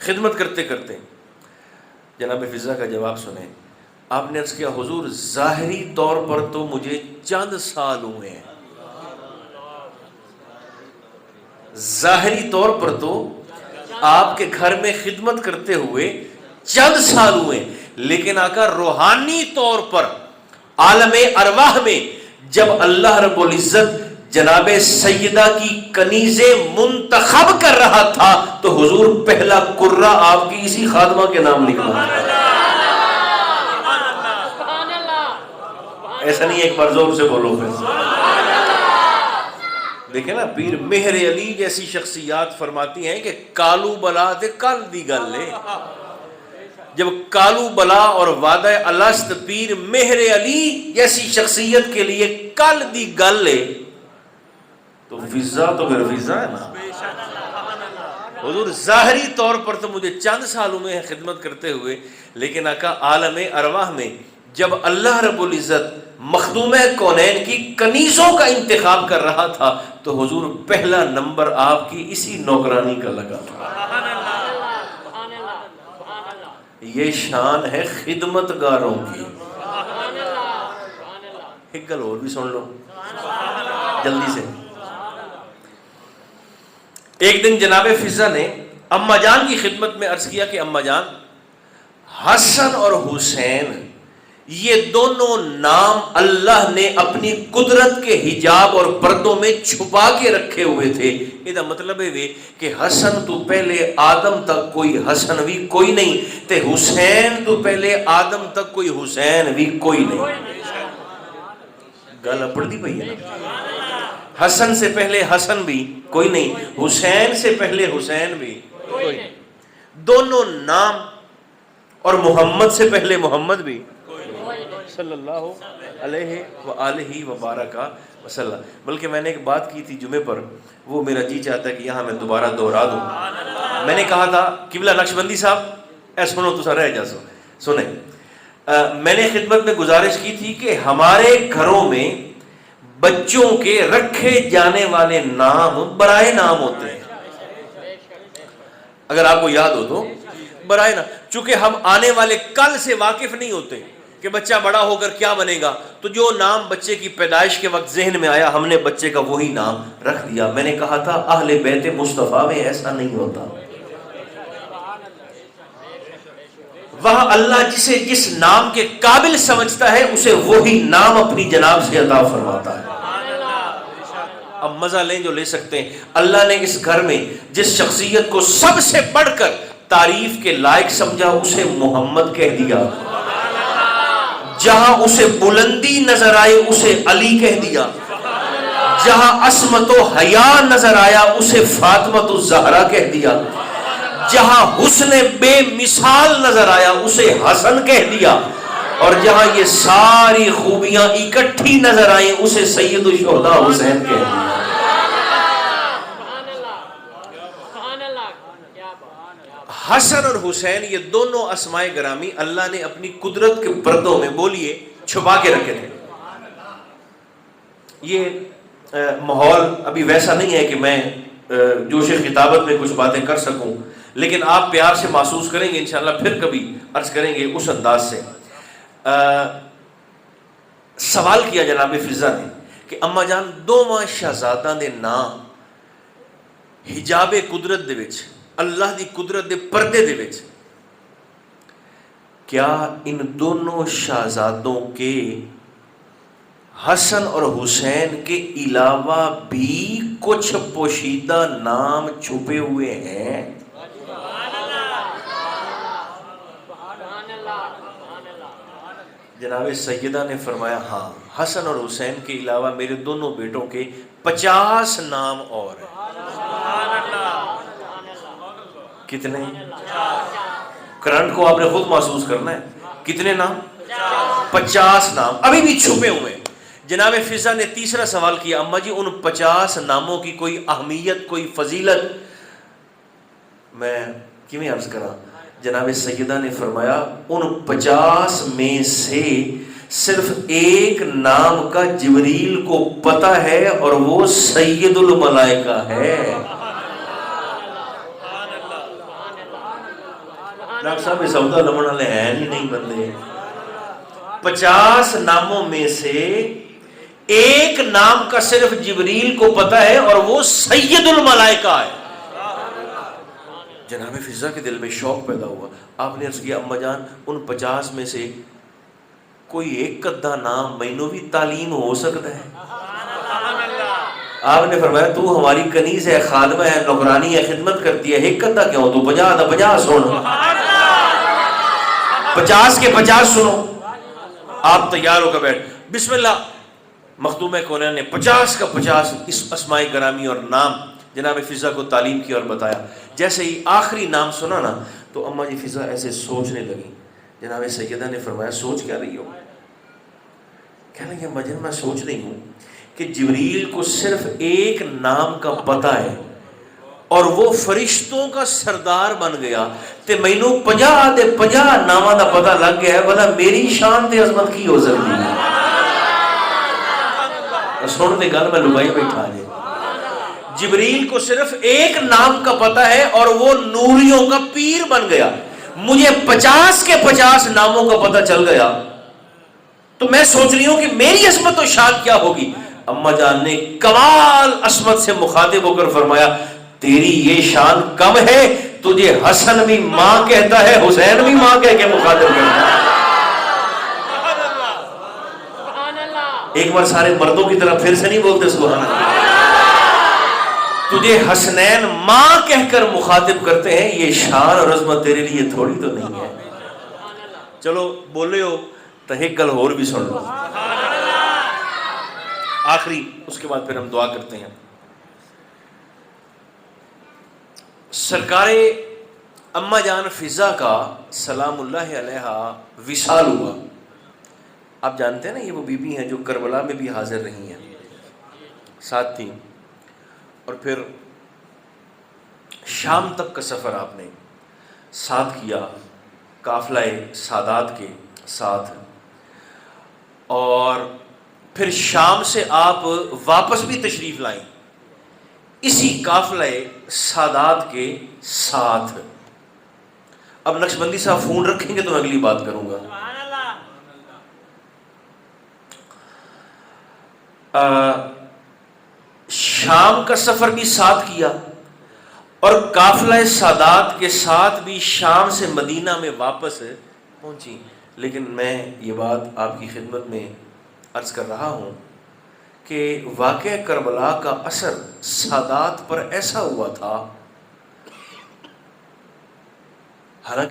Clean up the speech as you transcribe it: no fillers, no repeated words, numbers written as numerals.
خدمت کرتے کرتے جناب فضا کا جواب سنیں. آپ نے عرض کیا حضور ظاہری طور پر تو مجھے چند سال ہوئے ہیں، ظاہری طور پر تو آپ کے گھر میں خدمت کرتے ہوئے چند سال ہوئے، لیکن آقا روحانی طور پر عالم ارواح میں جب اللہ رب العزت جناب سیدہ کی کنیزیں منتخب کر رہا تھا تو حضور پہلا قرہ آپ کی اسی خادمہ کے نام نکلا تھا. ایسا نہیں ایک بار زور سے بولو پھر. دیکھیں نا پیر مہر علی جیسی شخصیات فرماتی ہیں کہ کالو بلا تے کل دی گل لے. جب کالو بلا اور وعدہ الست پیر مہر علی جیسی شخصیت کے لیے کل دی گل لے تو فضا تو پھر فضا ہے نا. حضور ظاہری طور پر تو مجھے چند سالوں میں خدمت کرتے ہوئے، لیکن آقا عالم ارواح میں جب اللہ رب العزت مخدوم کونین کی کنیزوں کا انتخاب کر رہا تھا تو حضور پہلا نمبر آپ کی اسی نوکرانی کا لگا تھا. یہ شان ہے خدمت گاروں کی. ایک گل اور بھی سن لو جلدی سے. ایک دن جناب فضا نے اماں جان کی خدمت میں عرض کیا کہ اماں جان حسن اور حسین یہ دونوں نام اللہ نے اپنی قدرت کے حجاب اور پردوں میں چھپا کے رکھے ہوئے تھے. یہ مطلب ہے کہ حسن تو پہلے آدم تک کوئی حسن بھی کوئی نہیں تے حسین تو پہلے آدم تک کوئی حسین بھی کوئی نہیں. گل اپڑ دی پئی ہے نا. حسن سے پہلے حسن بھی کوئی نہیں، حسین سے پہلے حسین بھی کوئی نہیں. دونوں نام اور محمد سے پہلے محمد بھی صلی اللہ علیہ وآلہ وبارک وسلم. بلکہ میں نے ایک بات کی تھی جمعے پر، وہ میرا جی چاہتا ہے کہ یہاں میں دوبارہ دوہرا دوں. میں نے کہا تھا قبلہ نقشبندی صاحب اے سنو تو سارے جا سنیں. میں نے خدمت میں گزارش کی تھی کہ ہمارے گھروں میں بچوں کے رکھے جانے والے نام برائے نام ہوتے ہیں. اگر آپ کو یاد ہو تو برائے نام، چونکہ ہم آنے والے کل سے واقف نہیں ہوتے کہ بچہ بڑا ہو کر کیا بنے گا، تو جو نام بچے کی پیدائش کے وقت ذہن میں آیا ہم نے بچے کا وہی نام رکھ دیا. میں نے کہا تھا اہل بیت مصطفیٰ میں ایسا نہیں ہوتا. وہاں اللہ جسے جس نام کے قابل سمجھتا ہے اسے وہی نام اپنی جناب سے عطا فرماتا ہے. اب مزہ لیں جو لے سکتے ہیں. اللہ نے اس گھر میں جس شخصیت کو سب سے بڑھ کر تعریف کے لائق سمجھا اسے محمد کہہ دیا. جہاں اسے بلندی نظر آئے اسے علی کہہ دیا. جہاں عصمت و حیا نظر آیا اسے فاطمہ الزہرا کہہ دیا. جہاں حسن بے مثال نظر آیا اسے حسن کہہ دیا. اور جہاں یہ ساری خوبیاں اکٹھی نظر آئیں اسے سید الشہداء حسین کہہ دیا. حسن اور حسین یہ دونوں اسماء گرامی اللہ نے اپنی قدرت کے پردوں میں بولیے چھپا کے رکھے تھے. یہ ماحول ابھی ویسا نہیں ہے کہ میں جوش خطابت میں کچھ باتیں کر سکوں، لیکن آپ پیار سے محسوس کریں گے انشاءاللہ پھر کبھی عرض کریں گے اس انداز سے. سوال کیا جناب فضا نے کہ اماں جان دوواں شہزاداں دے نام حجاب قدرت دے وچ اللہ دی قدرت دے پردے دے وچ کیا ان دونوں شہزادوں کے حسن اور حسین کے علاوہ بھی کچھ پوشیدہ نام چھپے ہوئے ہیں؟ جناب سیدہ نے فرمایا ہاں، حسن اور حسین کے علاوہ میرے دونوں بیٹوں کے 50 نام اور ہیں. کتنے؟ کرنٹ کو آپ نے خود محسوس کرنا ہے. کتنے نام؟ 50 نام ابھی بھی چھپے ہوئے. جناب فضا نے تیسرا سوال کیا اماں جی ان 50 ناموں کی کوئی اہمیت کوئی فضیلت میں کیویں عرض کراں؟ جناب سیدہ نے فرمایا ان 50 میں سے صرف ایک نام کا جبریل کو پتہ ہے اور وہ سید الملائکہ ہے. ڈاکٹر صاحب یہ سودا لمن والے ہیں نہیں بندے. 50 ناموں میں سے ایک نام کا صرف جبریل کو پتا ہے اور وہ سید الملائکہ ہے. جناب فضا کے دل میں شوق پیدا ہوا. آپ نے عرض کیا اما جان ان 50 میں سے کوئی ایک کدھا نام مینوں بھی تعلیم ہو سکتا ہے؟ آپ نے فرمایا تو ہماری کنیز ہے، خادمہ ہے، نوکرانی ہے، خدمت کرتی ہے، ایک کدھا کیوں؟ تو 50 سن، 50 کے 50 سنو. آپ تیار ہو کر بیٹھ. بسم اللہ. مخدوم کونین نے 50 کا 50 اس اسماء گرامی اور نام جناب فضا کو تعلیم کی اور بتایا. جیسے ہی آخری نام سنا نا تو اما جی فضا ایسے سوچنے لگی. جناب سیدہ نے فرمایا سوچ کیا رہی ہو؟ کہنے لگے مجن میں سوچ رہی ہوں کہ جبریل کو صرف ایک نام کا پتہ ہے اور وہ فرشتوں کا سردار بن گیا تے مینوں 50 دے 50 ناماں دا پتہ لگ گیا ہے. بلا میری شان تے عظمت کی ہو سکتی ہے؟ سن تے گل میں لگائی بیٹھا جے. جبریل کو صرف ایک نام کا پتہ ہے اور وہ نوریوں کا پیر بن گیا. مجھے 50 کے 50 ناموں کا پتہ چل گیا تو میں سوچ رہی ہوں کہ میری عظمت و شان کیا ہوگی. اما جان نے کمال عظمت سے مخاطب ہو کر فرمایا تیری یہ شان کم ہے، تجھے حسن بھی ماں کہتا ہے، حسین بھی ماں کہہ کے مخاطب کرتا ہے. ایک بار سارے مردوں کی طرف پھر سے نہیں بولتے سبحان اللہ. تجھے حسنین ماں کہہ کر مخاطب کرتے ہیں، یہ شان اور عظمت تیرے لیے تھوڑی تو نہیں ہے. چلو بولے ہو تو ایک گل اور بھی سن لو آخری، اس کے بعد پھر ہم دعا کرتے ہیں. سرکار اما جان فضا کا سلام اللہ علیہا وصال ہوا. آپ جانتے ہیں نا یہ وہ بی بی ہیں جو کربلا میں بھی حاضر رہی ہیں، ساتھ تھیں. اور پھر شام تک کا سفر آپ نے ساتھ کیا قافلہ سادات کے ساتھ، اور پھر شام سے آپ واپس بھی تشریف لائیں اسی قافلہ سادات کے ساتھ. اب نقشبندی صاحب فون رکھیں گے تو میں اگلی بات کروں گا. شام کا سفر بھی ساتھ کیا اور قافلہ سادات کے ساتھ بھی شام سے مدینہ میں واپس پہنچی. لیکن میں یہ بات آپ کی خدمت میں عرض کر رہا ہوں کہ واقعہ کربلا کا اثر سادات پر ایسا ہوا تھا، حالانکہ